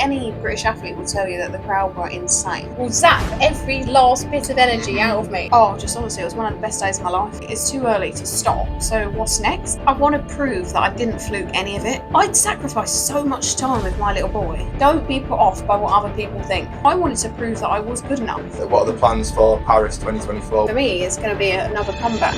any British athlete will tell you that the crowd were insane. Will zap every last bit of energy out of me. Oh, just honestly, it was one of the best days of my life. It's too early to stop, so what's next? I want to prove that I didn't fluke any of it. I'd sacrificed so much time with my little boy. Don't be put off by what other people think. I wanted to prove that I was good enough. So what are the plans for Paris 2024? For me, it's going to be another comeback.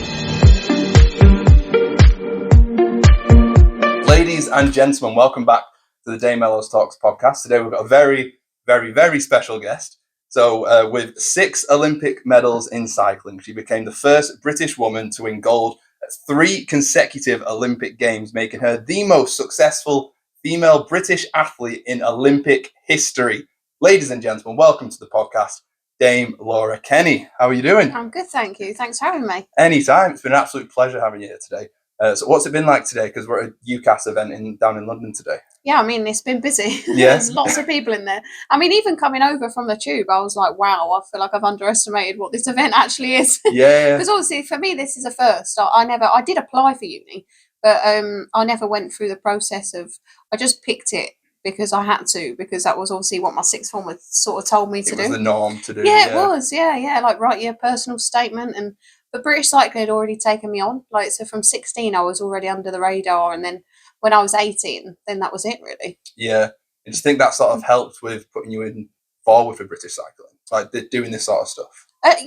Ladies and gentlemen, welcome back to the DaneMellowsTalks podcast. Today we've got a very, very, very special guest. So with 6 Olympic medals in cycling, she became the first British woman to win gold at 3 consecutive Olympic Games, making her the most successful female British athlete in Olympic history. Ladies and gentlemen, welcome to the podcast, Dame Laura Kenny. How are you doing? I'm good, thank you. Thanks for having me. Anytime. It's been an absolute pleasure having you here today. So what's it been like today? Because we're at a UCAS event down in London today. Yeah, I mean, it's been busy. Yeah. There's lots of people in there. I mean, even coming over from the tube, I was like, wow, I feel like I've underestimated what this event actually is. Yeah. Because obviously, for me, this is a first. I did apply for uni, but I never went through the process of, I just picked it because I had to, because that was obviously what my sixth form had sort of told me to do. It was the norm to do. Yeah, it was. Yeah. Like, write your personal statement. But British Cycling had already taken me on. Like, so from 16, I was already under the radar. And then when I was 18, then that was it, really. Yeah. I just think that sort of helped with putting you in forward for British cycling, like doing this sort of stuff.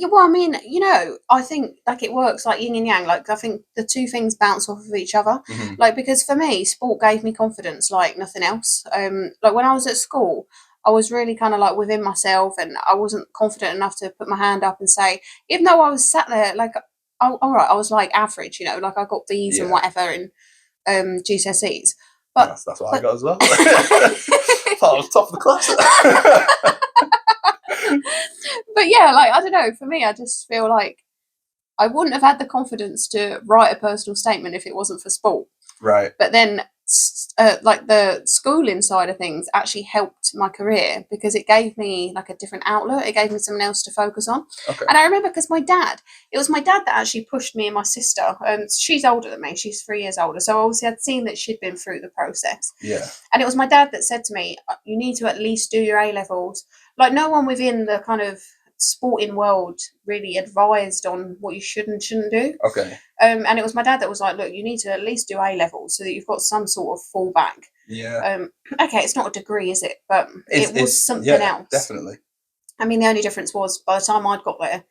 Well, I mean, I think like it works like yin and yang. Like, I think the two things bounce off of each other. Mm-hmm. Like, because for me, sport gave me confidence like nothing else. Like when I was at school, I was really kind of like within myself, and I wasn't confident enough to put my hand up and say, even though I was sat there, like, all right, I was like average, like I got B's and whatever in GCSEs. But that's what I got as well. Thought I was top of the class. But yeah, like, I don't know, for me, I just feel like I wouldn't have had the confidence to write a personal statement if it wasn't for sport. Right. But then like the schooling side of things actually helped my career because it gave me like a different outlet. It gave me something else to focus on. Okay. And I remember because it was my dad that actually pushed me and my sister. She's older than me. She's 3 years older. So obviously I'd seen that she'd been through the process. Yeah. And it was my dad that said to me, you need to at least do your A-levels. Like, no one within the kind of sporting world really advised on what you should and shouldn't do. Okay. And it was my dad that was like, look, you need to at least do A-levels so that you've got some sort of fallback. Yeah. Okay, it's not a degree, is it? But it was something else. Definitely. I mean, the only difference was by the time I'd got there,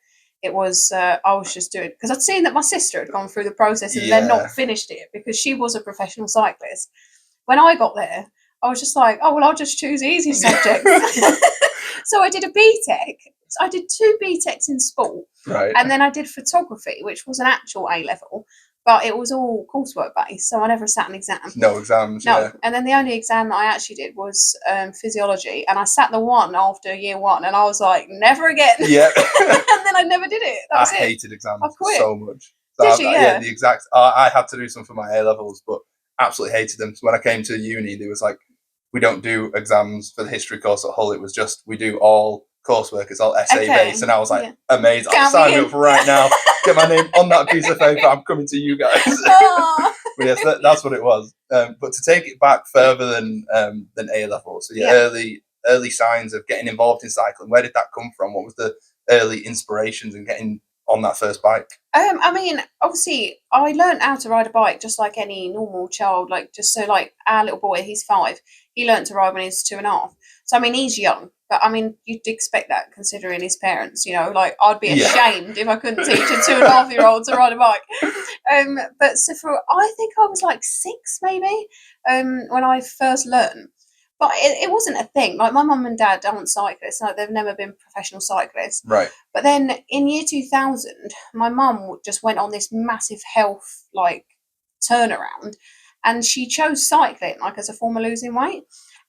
it was, I was just doing, because I'd seen that my sister had gone through the process and then not finished it because she was a professional cyclist. When I got there, I was just like, oh, well, I'll just choose easy subjects. So I did a BTEC. I did 2 BTECs in sport. Right. And then I did photography, which was an actual A-level, but it was all coursework based, so I never sat an exam. No exams, No. yeah. And then the only exam that I actually did was physiology, and I sat the one after year 1, and I was like, never again. Yeah. And then I never did it. That was I hated exams so much. Did you? Yeah. The exact. I had to do some for my A-levels, but absolutely hated them. So when I came to uni, there was like, we don't do exams for the history course at Hull. It was just, we do all coursework. It's all essay based. And I was like, amazing. I'll sign me up right now. Get my name on that piece of paper. I'm coming to you guys. But yes, that's what it was. But to take it back further than A-level. So early signs of getting involved in cycling. Where did that come from? What was the early inspirations in getting on that first bike? I mean, obviously, I learned how to ride a bike just like any normal child. Like, just so, like, our little boy, he's 5. He learned to ride when he was 2.5. So, I mean, he's young. But, I mean, you'd expect that considering his parents, like, I'd be ashamed if I couldn't teach a 2.5-year-old to ride a bike. But so I think I was like 6 maybe when I first learned. But it wasn't a thing. Like, my mum and dad aren't cyclists. Like, they've never been professional cyclists. Right. But then in year 2000, my mum just went on this massive health, like, turnaround. And she chose cycling, like, as a form of losing weight.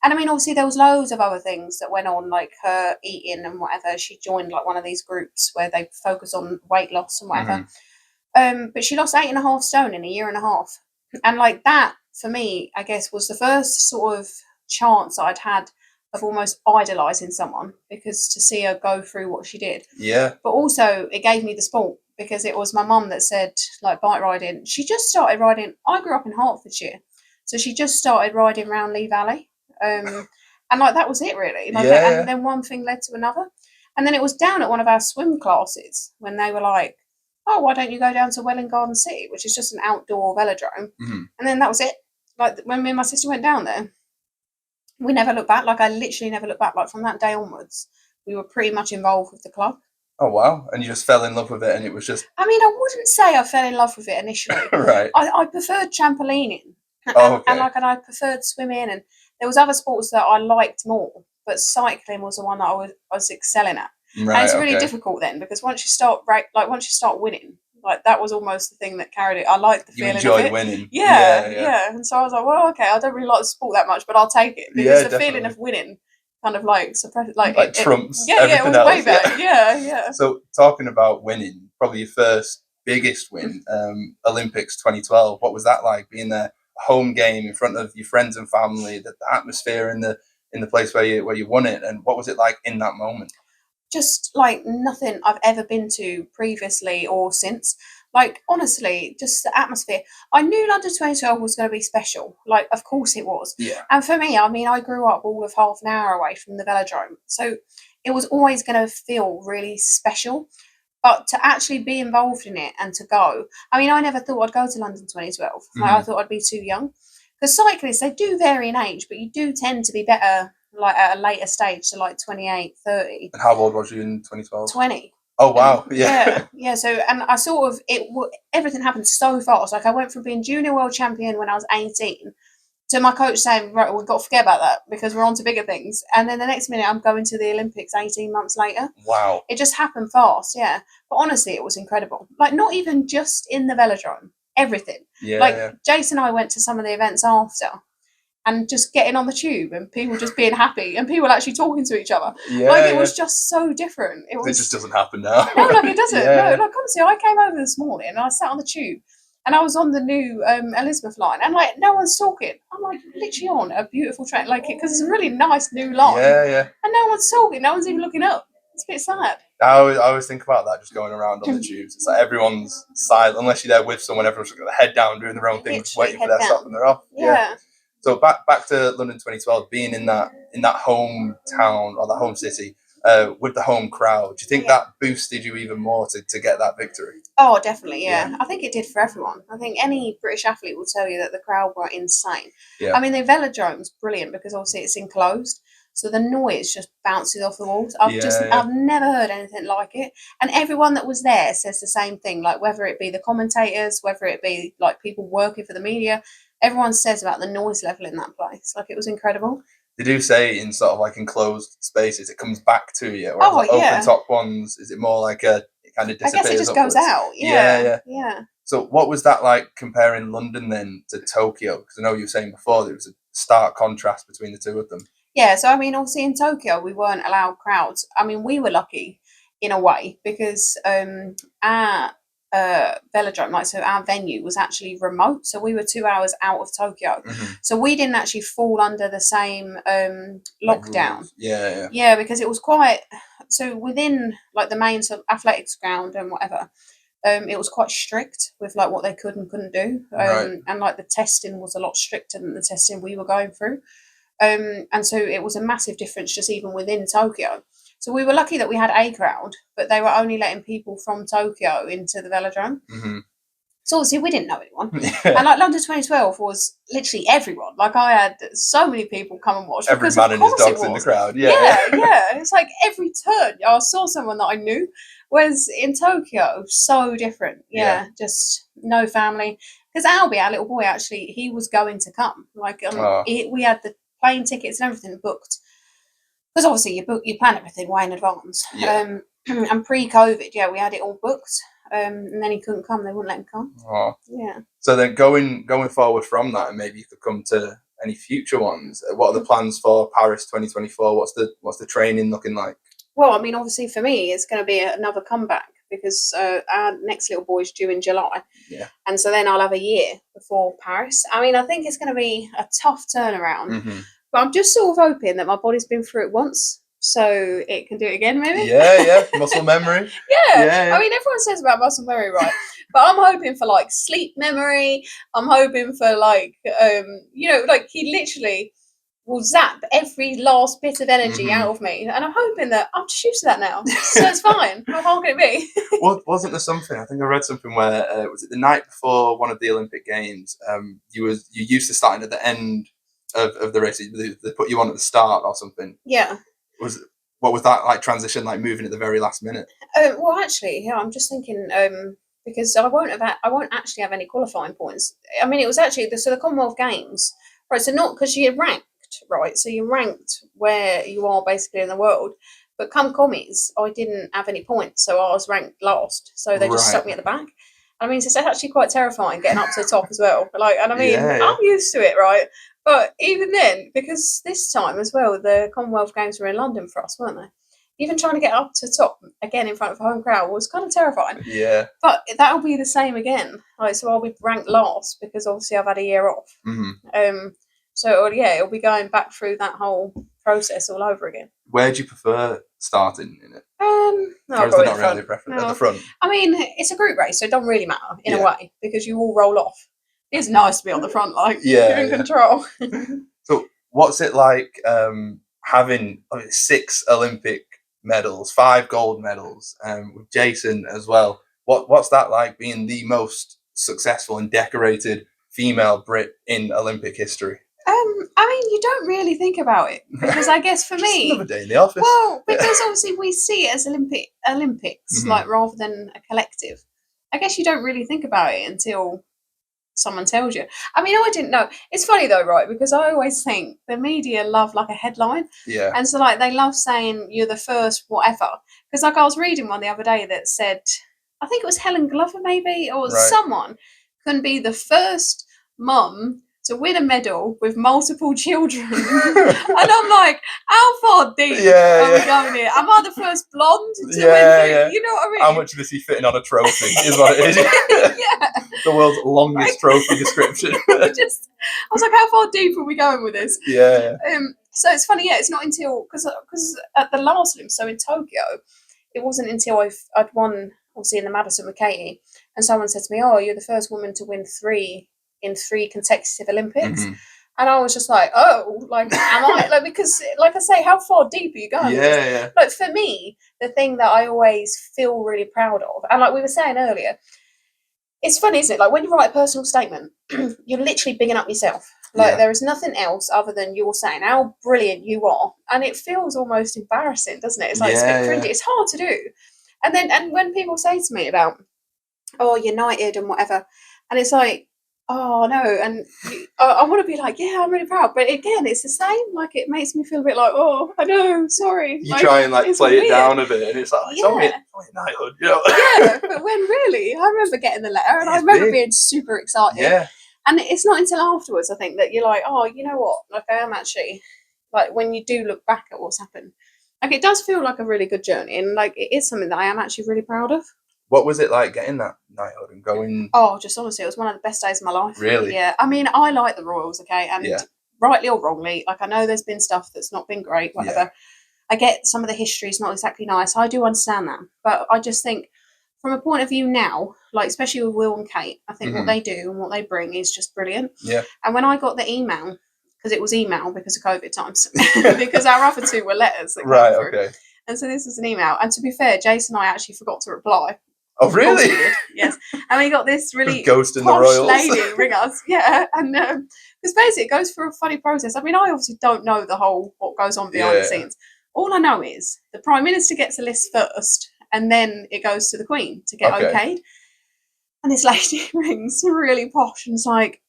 And I mean, obviously, there was loads of other things that went on, like her eating and whatever. She joined, like, one of these groups where they focus on weight loss and whatever. Mm-hmm. But she lost 8.5 stone in a year and a half. And, like, that, for me, I guess, was the first sort of chance I'd had of almost idolising someone, because to see her go through what she did. Yeah. But also, it gave me the sport, because it was my mum that said, like, bike riding. She just started riding. I grew up in Hertfordshire. So she just started riding around Lee Valley. And like that was it really. Like, Yeah. and then one thing led to another. And then it was down at one of our swim classes when they were like, oh, why don't you go down to Welwyn Garden City, which is just an outdoor velodrome. Mm-hmm. And then that was it. Like when me and my sister went down there, we never looked back. Like I literally never looked back. Like from that day onwards, we were pretty much involved with the club. Oh wow! And you just fell in love with it, and it was just. I mean, I wouldn't say I fell in love with it initially. Right. I preferred trampolining, and I preferred swimming, and there was other sports that I liked more, but cycling was the one that I was excelling at. Right. And it's really difficult then because once you start winning, like that was almost the thing that carried it. I liked the feeling of it. You enjoy winning. Yeah. And so I was like, well, okay, I don't really like the sport that much, but I'll take it because the feeling of winning kind of like suppress it trumps everything it was else. Way better. Yeah. So talking about winning, probably your first biggest win, Olympics 2012. What was that like? Being there, a home game in front of your friends and family, the atmosphere in the place where you won it, and what was it like in that moment? Just like nothing I've ever been to previously or since. Like honestly, just the atmosphere. I knew London 2012 was going to be special. Like, of course it was. Yeah. And for me, I mean, I grew up all of half an hour away from the velodrome, so it was always going to feel really special. But to actually be involved in it and to go, I mean, I never thought I'd go to London 2012. Like, I thought I'd be too young. Because cyclists, they do vary in age, but you do tend to be better like at a later stage, so like 28, 30. And how old was you in 2012? 20. Oh wow! Yeah. So, and I sort of everything happened so fast. Like I went from being junior world champion when I was 18 to my coach saying, right, we've got to forget about that because we're on to bigger things. And then the next minute, I'm going to the Olympics 18 months later. Wow! It just happened fast, yeah. But honestly, it was incredible. Like not even just in the velodrome, everything. Yeah. Like Jason and I went to some of the events after. And just getting on the tube and people just being happy and people actually talking to each other. It was just so different. It just doesn't happen now. No, like it doesn't. No, like honestly, I came over this morning and I sat on the tube and I was on the new Elizabeth line and like no one's talking. I'm like literally on a beautiful train, like because it's a really nice new line. Yeah. And no one's talking. No one's even looking up. It's a bit sad. I always think about that just going around on the tubes. It's like everyone's silent unless you're there with someone. Everyone's got their head down, doing their own things, waiting for their stop, and they're off. Yeah. So back to London 2012, being in that hometown or the home city with the home crowd. Do you think that boosted you even more to get that victory? Oh, definitely, yeah. I think it did for everyone. I think any British athlete will tell you that the crowd were insane. Yeah. I mean, the velodrome's brilliant because obviously it's enclosed, so the noise just bounces off the walls. I've never heard anything like it. And everyone that was there says the same thing, like whether it be the commentators, whether it be like people working for the media, everyone says about the noise level in that place. Like it was incredible. They do say in sort of like enclosed spaces, it comes back to you. Whereas open top ones, is it more like it kind of disappears? I guess it just upwards? goes out. Yeah. So what was that like comparing London then to Tokyo? Because I know you were saying before there was a stark contrast between the two of them. Yeah, so I mean, obviously in Tokyo we weren't allowed crowds. I mean, we were lucky in a way because our velodrome, like so our venue was actually remote, so we were 2 hours out of Tokyo, so we didn't actually fall under the same lockdown. Like yeah, because it was quite so within like the main sort of athletics ground and whatever. It was quite strict with like what they could and couldn't do, and like the testing was a lot stricter than the testing we were going through. And so it was a massive difference just even within Tokyo. So we were lucky that we had a crowd, but they were only letting people from Tokyo into the velodrome. So obviously we didn't know anyone. And like London 2012 was literally everyone. Like I had so many people come and watch. Every man and his dog's in the crowd. Yeah. It's like every turn I saw someone that I knew. Whereas in Tokyo, so different. Just no family. Because Albie, our little boy, actually, he was going to come. Like we had the plane tickets and everything booked. Because obviously you plan everything way in advance. And pre-COVID, we had it all booked. And then he couldn't come. They wouldn't let him come. Oh. Yeah. So then going forward from that, and maybe you could come to any future ones. What are the plans for Paris 2024? What's the training looking like? Well, I mean, obviously for me, it's going to be another comeback because our next little boy is due in July. Yeah. And so then I'll have a year before Paris. I mean, I think it's going to be a tough turnaround. But I'm just sort of hoping that my body's been through it once, so it can do it again, maybe. Yeah, muscle memory. Yeah. I mean, everyone says about muscle memory, right? But I'm hoping for like sleep memory. I'm hoping for like, like he literally will zap every last bit of energy out of me. And I'm hoping that I'm just used to that now. So it's fine. How hard can it be? Well, wasn't there something? I think I read something where was it the night before one of the Olympic Games? You used to starting at the end of the race. They put you on at the start or something. Yeah. What was that like transition, like moving at the very last minute? Well, actually, yeah, I'm just thinking because I won't actually have any qualifying points. I mean, it was actually the Commonwealth Games, right? So not because you're ranked, right? So you're ranked where you are basically in the world. But come commies, I didn't have any points, so I was ranked last. So they just stuck me at the back. I mean, it's actually quite terrifying getting up to the top as well. Like, and I mean, I'm used to it, right? But even then, because this time as well, the Commonwealth Games were in London for us, weren't they? Even trying to get up to the top again in front of a home crowd was kind of terrifying. Yeah. But that'll be the same again. Like, so I'll be ranked last because obviously I've had a year off. So yeah, it'll be going back through that whole process all over again. Where do you prefer starting in it? No, or is there not really a preference? At the front? I mean, it's a group race, so it don't really matter in a way because you all roll off. It's nice to be on the front, like you're in control. So, what's it like having 6 Olympic medals, 5 gold medals, with Jason as well? What's that like, being the most successful and decorated female Brit in Olympic history? I mean, you don't really think about it because I guess for me, another day in the office. Well, because obviously we see it as Olympics, like rather than a collective. I guess you don't really think about it until someone tells you. I mean, I didn't know. It's funny though, right? Because I always think the media love like a headline, and so like they love saying you're the first whatever. Because like I was reading one the other day that said, I think it was Helen Glover maybe, or someone can be the first mum to win a medal with multiple children. And I'm like, how far deep are we going here? Am I the first blonde to win it? You know what I mean? How much of this is fitting on a trophy is what it is. The world's longest trophy description. I was like, how far deep are we going with this? So it's funny, it's not until, because at the last Olympics, so in Tokyo, it wasn't until I'd won, obviously in the Madison with Katie, and someone said to me, oh, you're the first woman to win 3 consecutive Olympics. And I was just like, oh, like, am I? Like, because, like I say, how far deep are you going? Like, for me, the thing that I always feel really proud of, and like we were saying earlier, it's funny, isn't it? Like, when you write a personal statement, you're literally bigging up yourself. Like, there is nothing else other than you're saying how brilliant you are. And it feels almost embarrassing, doesn't it? It's like, it's a bit cringy. It's hard to do. And when people say to me about, oh, United and whatever, and it's like, oh no, and I want to be like, yeah, I'm really proud, but again, it's the same. Like, it makes me feel a bit like, oh, I know, sorry. You try and like play it down a bit, and it's like, it's only knighthood, you know. Yeah, but when really, I remember getting the letter, and I remember being super excited. And it's not until afterwards, I think, that you're like, oh, you know what? Like, I am actually, like, when you do look back at what's happened, like, it does feel like a really good journey, and like, it is something that I am actually really proud of. What was it like getting that knighthood and going? Oh, just honestly, it was one of the best days of my life. Really? Yeah. I mean, I like the Royals, okay? And rightly or wrongly, like, I know there's been stuff that's not been great, whatever. I get some of the history is not exactly nice. I do understand that. But I just think, from a point of view now, like, especially with Will and Kate, I think what they do and what they bring is just brilliant. And when I got the email, because it was email because of COVID times, because our other 2 were letters that came through. Okay. And so this was an email. And to be fair, Jason and I actually forgot to reply. Oh, really? Yes. And we got this really ghosting posh the Royals lady ring us. Yeah. And because basically it goes through a funny process. I mean, I obviously don't know the whole what goes on behind the scenes. All I know is the Prime Minister gets a list first, and then it goes to the Queen to get okayed. And this lady rings really posh and it's like,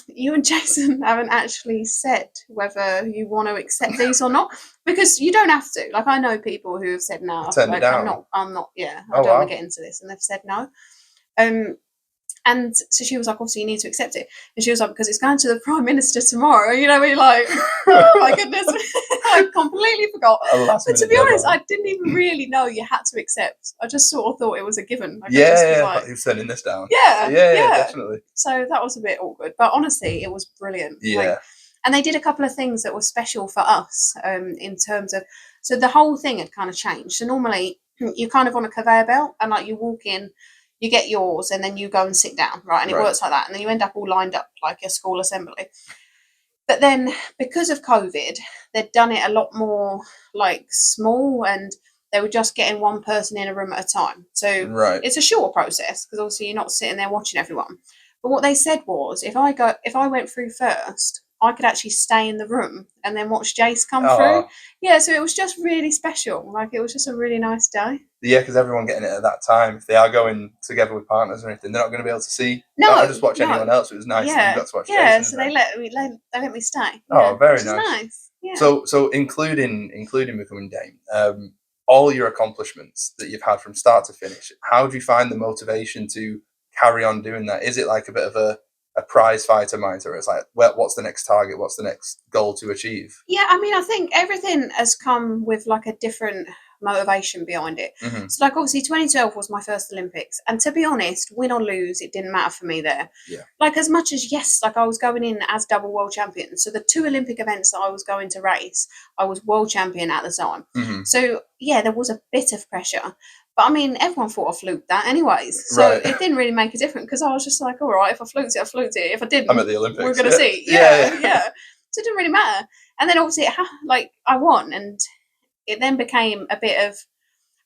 you and Jason haven't actually said whether you want to accept these or not, because you don't have to. Like, I know people who have said no. Like, I'm not. I don't want to get into this, and they've said no. And so she was like, obviously you need to accept it. And she was like, because it's going to the Prime Minister tomorrow. You know, we're like, oh my goodness. I completely forgot. But to be honest, I didn't even really know you had to accept. I just sort of thought it was a given. Like, like, you're sending this down. Yeah, definitely. So that was a bit awkward. But honestly, it was brilliant. Like, and they did a couple of things that were special for us in terms of, so the whole thing had kind of changed. So normally you're kind of on a conveyor belt, and like, you walk in, you get yours, and then you go and sit down, right? And it works like that. And then you end up all lined up like a school assembly. But then because of COVID, they'd done it a lot more like small, and they were just getting one person in a room at a time. So Right. it's a shorter process because obviously you're not sitting there watching everyone. But what they said was if I went through first, I could actually stay in the room and then watch Jace come through. Oh, Yeah, so it was just really special. Like it was just a really nice day. yeah, because everyone getting it at that time, if they are going together with partners or anything, they're not going to be able to see. I just watch anyone else. It was nice that you Yeah, got to watch yeah. Jason. So they let me stay. Oh, Yeah, very which is nice. nice. Yeah. So including becoming Dane, all your accomplishments that you've had from start to finish, how do you find the motivation to carry on doing that? Is it like a bit of a prize fighter mindset? Where it's like, well, what's the next target? What's the next goal to achieve? Yeah, I mean, I think everything has come with like a different motivation behind it. Mm-hmm. So, like, obviously, 2012 was my first Olympics, and to be honest, win or lose, it didn't matter for me there. Yeah. Like, as much as yes, like I was going in as double world champion. So, the two Olympic events that I was going to race, I was world champion at the time. Mm-hmm. So, yeah, there was a bit of pressure. But I mean, everyone thought I fluked that anyways. So Right. it didn't really make a difference because I was just like, all right, if I fluked it, I fluked it. If I didn't, I'm at the Olympics. we're going to see. Yeah. So it didn't really matter. And then obviously, like I won, and it then became a bit of.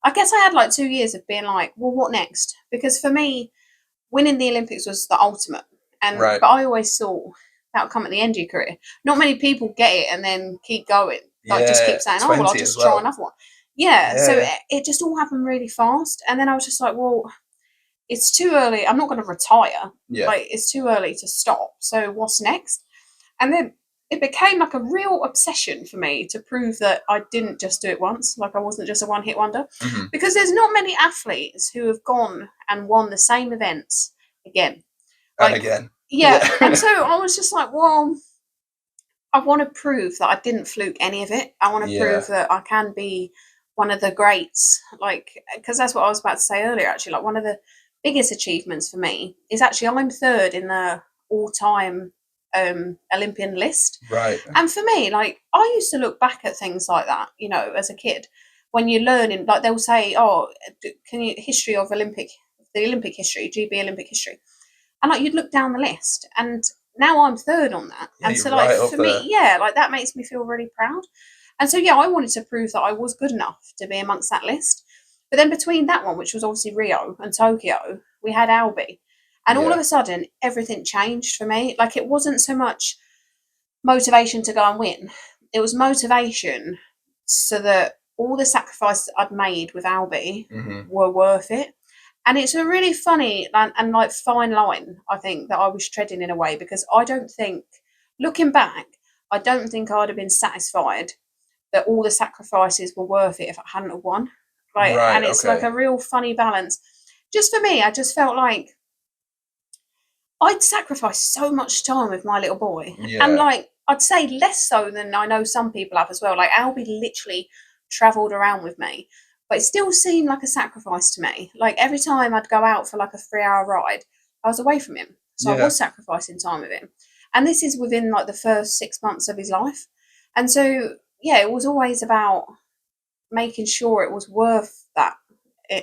I guess I had like 2 years of being like, well, what next? Because for me, winning the Olympics was the ultimate, and Right. but I always thought that would come at the end of your career. Not many people get it and then keep going. Like just keep saying, oh, well, I'll just try another one. Yeah. So it just all happened really fast, and then I was just like, well, it's too early. I'm not going to retire. Yeah. Like it's too early to stop. So what's next? And then it became like a real obsession for me to prove that I didn't just do it once, like I wasn't just a one-hit wonder. Mm-hmm. Because there's not many athletes who have gone and won the same events again. Like, and again. Yeah. And so I was just like, well, I want to prove that I didn't fluke any of it. I want to prove that I can be one of the greats. Like, because that's what I was about to say earlier, actually. Like, one of the biggest achievements for me is actually I'm third in the all-time Olympian list. Right. And for me, like, I used to look back at things like that, you know, as a kid. When you're learning, like they'll say, oh, can you history of the Olympic history, GB Olympic history. And like you'd look down the list, and now I'm third on that. Yeah, and so like right for me, yeah, like that makes me feel really proud. And so yeah, I wanted to prove that I was good enough to be amongst that list. But then between that one, which was obviously Rio and Tokyo, we had Albi. And all of a sudden everything changed for me. Like it wasn't so much motivation to go and win. It was motivation so that all the sacrifices I'd made with Albi were worth it. And it's a really funny and like fine line, I think, that I was treading in a way, because I don't think, looking back, I don't think I'd have been satisfied that all the sacrifices were worth it if I hadn't have won. Like, and it's like a real funny balance. Just for me, I just felt like I'd sacrificed so much time with my little boy. Yeah. And like, I'd say less so than I know some people have as well. Like, Albie literally travelled around with me, but it still seemed like a sacrifice to me. Like, every time I'd go out for like a 3-hour ride, I was away from him. So I was sacrificing time with him. And this is within like the first 6 months of his life. And so, yeah, it was always about making sure it was worth that,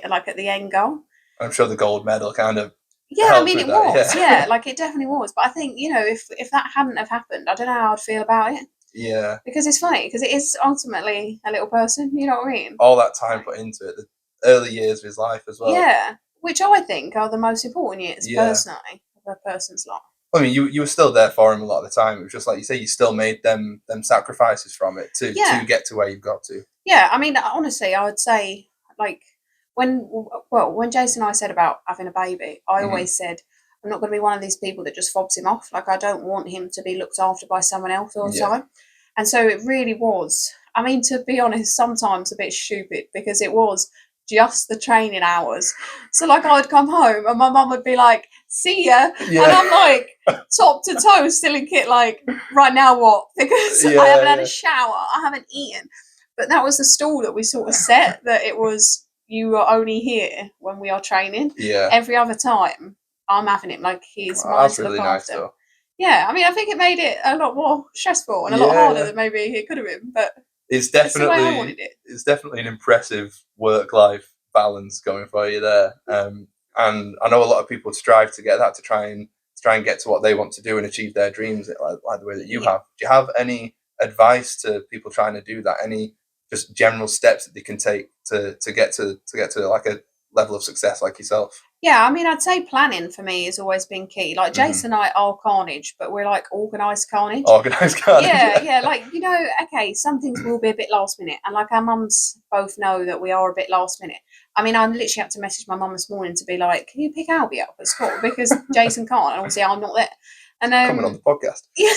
like at the end goal. I'm sure the gold medal kind of. Yeah, I mean, it was. Yeah, like it definitely was. But I think, you know, if that hadn't have happened, I don't know how I'd feel about it. Yeah. Because it's funny, because it is ultimately a little person, you know what I mean? All that time put into it, the early years of his life as well. Yeah, which I think are the most important years, personally, of a person's life. I mean, you were still there for him a lot of the time. It was just like you say, you still made them sacrifices from it to get to where you've got to. Yeah, I mean, honestly, I would say, like, when Jason and I said about having a baby, I always said, I'm not going to be one of these people that just fobs him off. Like, I don't want him to be looked after by someone else all the time. And so it really was, I mean, to be honest, sometimes a bit stupid, because it was just the training hours. So like I'd come home and my mum would be like, see ya. And I'm like top to toe still in kit, like, right now what? Because I haven't had a shower, I haven't eaten. But that was the stall that we sort of set, that it was, you are only here when we are training. Yeah. Every other time I'm having him, like he's mine to look after. Though. Yeah, I mean, I think it made it a lot more stressful and a lot harder than maybe it could have been, but it's definitely an impressive work-life balance going for you there. And I know a lot of people strive to get that, to try and try and get to what they want to do and achieve their dreams like the way that you have. Do you have any advice to people trying to do that? Any just general steps that they can take to get to like a level of success like yourself? Yeah, I mean, I'd say planning for me has always been key. Like Jason and I are carnage, but we're like organised carnage. Organised carnage. Yeah. Like, okay, some things will be a bit last minute, and like our mums both know that we are a bit last minute. I mean, I literally had to message my mum this morning to be like, "Can you pick Albie up at school because Jason can't?" And obviously, I'm not there. And coming on the podcast. You're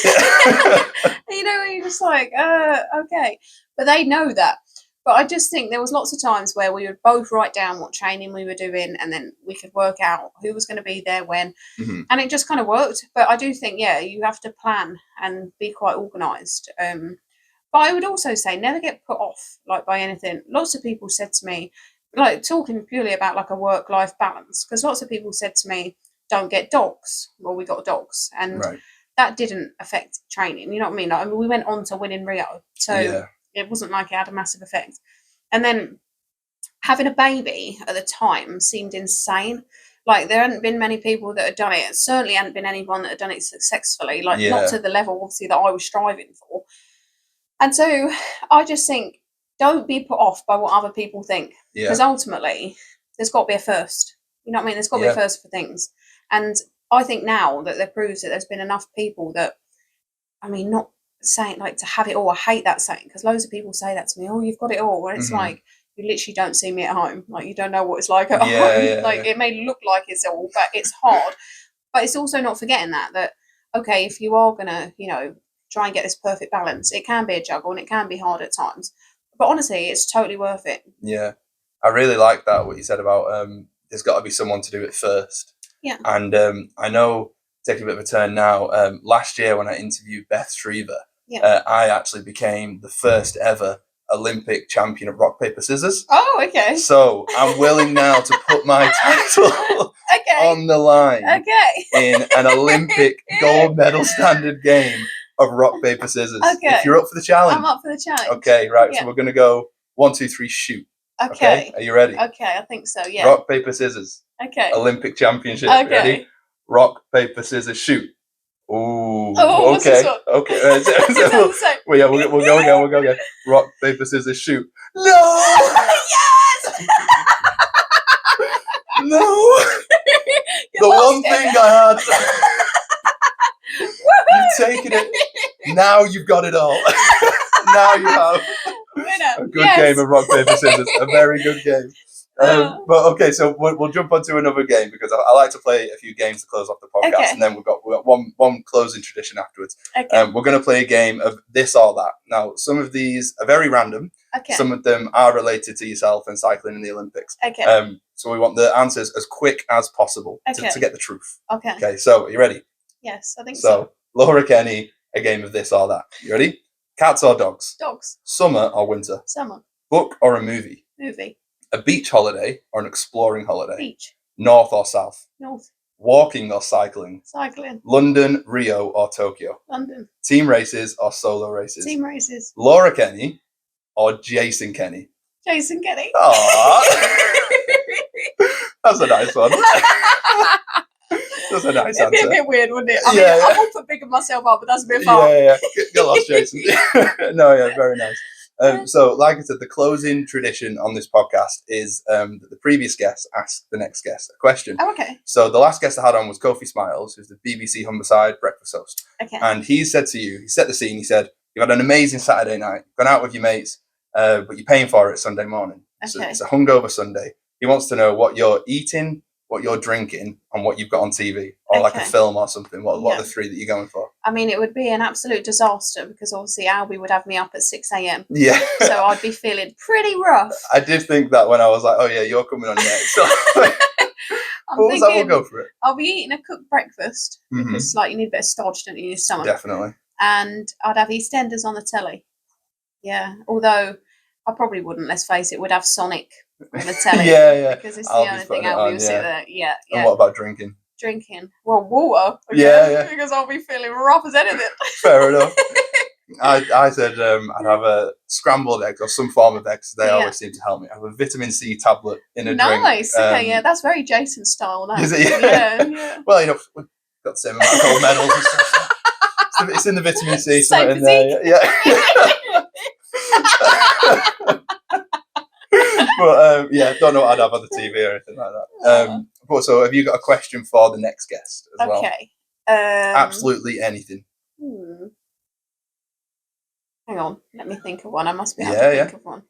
just like, okay, but they know that. But I just think there was lots of times where we would both write down what training we were doing, and then we could work out who was going to be there when, and it just kind of worked. But I do think, you have to plan and be quite organised. But I would also say never get put off like by anything. Lots of people said to me, like talking purely about like a work-life balance, because lots of people said to me, "Don't get dogs." Well, we got dogs, and that didn't affect training. You know what I mean? Like, we went on to win in Rio, so. It wasn't like it had a massive effect. And then having a baby at the time seemed insane. Like, there hadn't been many people that had done it. Certainly hadn't been anyone that had done it successfully. Like, not to the level, obviously, that I was striving for. And so I just think, don't be put off by what other people think. Because ultimately, there's got to be a first. You know what I mean? There's got to be a first for things. And I think now that that proves that there's been enough people that, I mean, not saying like to have it all. I hate that saying, because loads of people say that to me. Oh, you've got it all, and it's like, you literally don't see me at home. Like, you don't know what it's like at home. Like, it may look like it's all, but it's hard. But it's also not forgetting that okay, if you are gonna try and get this perfect balance, it can be a juggle and it can be hard at times, but honestly, it's totally worth it. I really like that, what you said about there's got to be someone to do it first. And I know, taking a bit of a turn now, last year when I interviewed Beth Shriver, I actually became the first ever Olympic champion of rock, paper, scissors. Oh, okay. So I'm willing now to put my title on the line in an Olympic gold medal standard game of rock, paper, scissors. If you're up for the challenge. I'm up for the challenge. Okay, right. So we're going to go 1, 2, 3, shoot. Okay. Are you ready? Okay, I think so, yeah. Rock, paper, scissors. Okay. Olympic championship. Okay. Ready? Rock, paper, scissors, shoot. Ooh. Oh, okay. Okay. Well, yeah, we'll go again. We'll go again. Rock, paper, scissors, shoot. No. Yes. No. The one thing I had. You've taken it. Now you've got it all. Now you have a good game of rock, paper, scissors. A very good game. But okay, so we'll jump onto another game, because I like to play a few games to close off the podcast, and then we've got one closing tradition afterwards. We're going to play a game of this or that. Now, some of these are very random. Some of them are related to yourself and cycling in the Olympics. So we want the answers as quick as possible to get the truth. Okay, so are you ready? Yes, I think so. So, Laura Kenny, a game of this or that. You ready? Cats or dogs? Dogs. Summer or winter? Summer. Book or a movie? Movie. A beach holiday or an exploring holiday? Beach. North or south? North. Walking or cycling? Cycling. London, Rio or Tokyo? London. Team races or solo races? Team races. Laura Kenny or Jason Kenny? Jason Kenny. Aww. That's a nice one. That's a nice answer. It'd be a bit weird, wouldn't it? I mean, I won't put big of myself up, but that's a bit far. Get lost, Jason. No, very nice. So, like I said, the closing tradition on this podcast is that the previous guest asks the next guest a question. Oh, okay. So the last guest I had on was Kofi Smiles, who's the BBC Humberside breakfast host. Okay. And he said to you, he set the scene, he said, you've had an amazing Saturday night, gone out with your mates, but you're paying for it Sunday morning. Okay. So it's a hungover Sunday. He wants to know what you're eating, what you're drinking, and what you've got on TV, or like a film or something. What are the three that you're going for? I mean, it would be an absolute disaster, because obviously Albie would have me up at 6 a.m. Yeah. So I'd be feeling pretty rough. I did think that when I was like, oh yeah, you're coming on next. So, we'll go for it. I'll be eating a cooked breakfast, because you need a bit of starch, don't you, in your stomach? Definitely. And I'd have EastEnders on the telly. Yeah, although I probably wouldn't, let's face it, would have Sonic on the telly. Yeah. Because it's the only thing Albie will sit there. Yeah. And what about drinking? Well, water. Yeah. Because I'll be feeling rough as anything. Fair enough. I said I'd have a scrambled egg or some form of eggs. They always seem to help me. I have a vitamin C tablet in a drink. Nice. Okay, that's very Jason style. That. Is it? Yeah. Well, got the same amount of gold medals and stuff. It's in the vitamin C. Same In there, yeah. But don't know what I'd have on the TV or anything like that. But so, have you got a question for the next guest as well? Okay. Absolutely anything. Hang on, let me think of one. I must be able to think of one.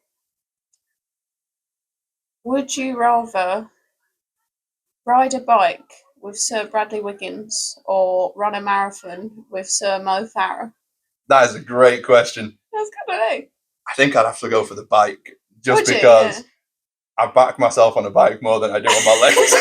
Would you rather ride a bike with Sir Bradley Wiggins or run a marathon with Sir Mo Farah? That is a great question. That's good, isn't it? I think I'd have to go for the bike, just because I back myself on a bike more than I do on my legs.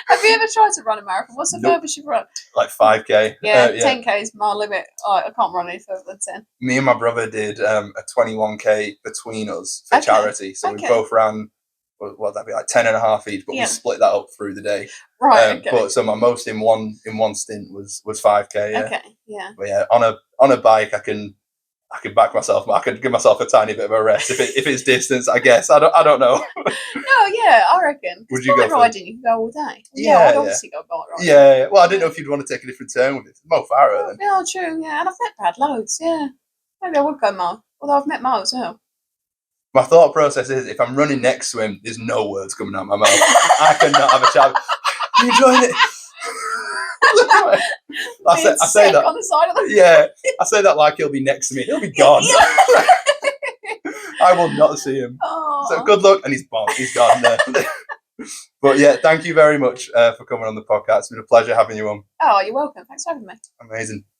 Have you ever tried to run a marathon? What's the furthest you've run? Like 5k. Yeah, 10k is my limit. I can't run any further than 10. Me and my brother did a 21k between us for charity. So we both ran, what that'd be like 10 and a half each, but we split that up through the day. Right. Okay. But so my most in one stint was 5k. Yeah. Okay. Yeah. But yeah, on a bike I can back myself. I could give myself a tiny bit of a rest if it's distance. I guess I don't know. No, yeah, I reckon. Would you go for riding? You can go all day. Yeah, I'd obviously go bike riding. Yeah. Well, I didn't know if you'd want to take a different turn with it. Mo Farah then. Yeah, true. Yeah, and I've met Brad loads. Yeah, maybe I would go Mo. Although I've met Mo as well. My thought process is, if I'm running next to him, there's no words coming out of my mouth. I cannot have a chat. Are you enjoying it? I say that on the side of the I say that like he'll be next to me. He'll be gone. I will not see him. Aww. So good luck, and he's gone there. But yeah, thank you very much for coming on the podcast. It's been a pleasure having you on. Oh, you're welcome. Thanks for having me. Amazing.